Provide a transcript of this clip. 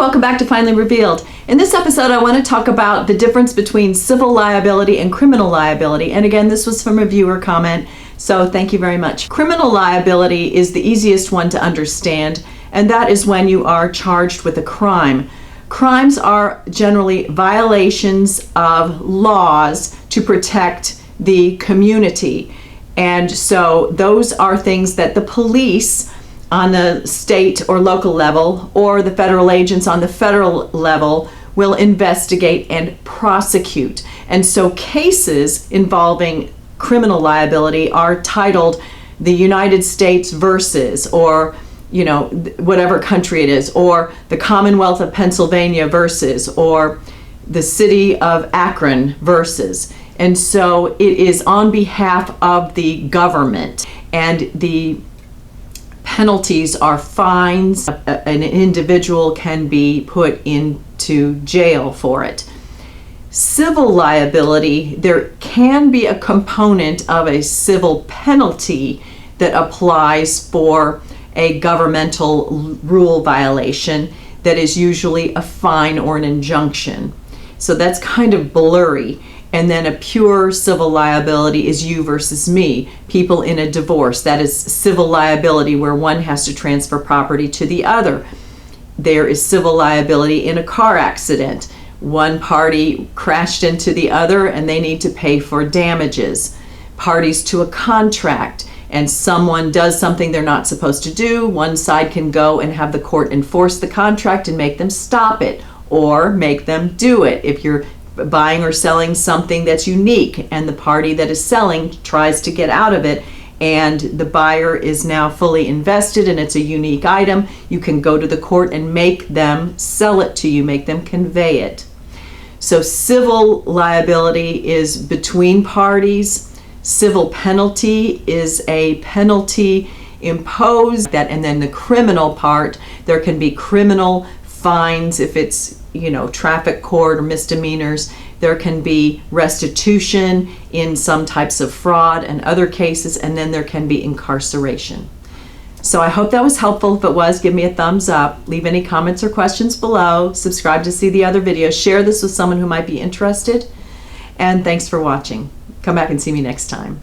welcome back to Finally Revealed. In this episode, I want to talk about the difference between civil liability and criminal liability. And again, this was from a viewer comment, so thank you very much. Criminal liability is the easiest one to understand, and that is when you are charged with a crime. Crimes are generally violations of laws to protect the community. And so those are things that the police on the state or local level, or the federal agents on the federal level, will investigate and prosecute. And so cases involving criminal liability are titled the United States versus, or whatever country it is, or the Commonwealth of Pennsylvania versus, or the city of Akron versus. And so it is on behalf of the government, and the penalties are fines. An individual can be put into jail for it. Civil liability, there can be a component of a civil penalty that applies for a governmental rule violation that is usually a fine or an injunction. So that's kind of blurry. And then a pure civil liability is you versus me. People in a divorce, that is civil liability where one has to transfer property to the other. There is civil liability in a car accident. One party crashed into the other and they need to pay for damages. Parties to a contract, and someone does something they're not supposed to do, one side can go and have the court enforce the contract and make them stop it, or make them do it. If you're buying or selling something that's unique and the party that is selling tries to get out of it, and the buyer is now fully invested and it's a unique item, you can go to the court and make them sell it to you, make them convey it. So civil liability is between parties. Civil penalty is a penalty imposed, and then the criminal part, there can be criminal fines if it's traffic court or misdemeanors. There can be restitution in some types of fraud and other cases, and then there can be incarceration. So I hope that was helpful. If it was, give me a thumbs up. Leave any comments or questions below. Subscribe to see the other videos. Share this with someone who might be interested. And thanks for watching. Come back and see me next time.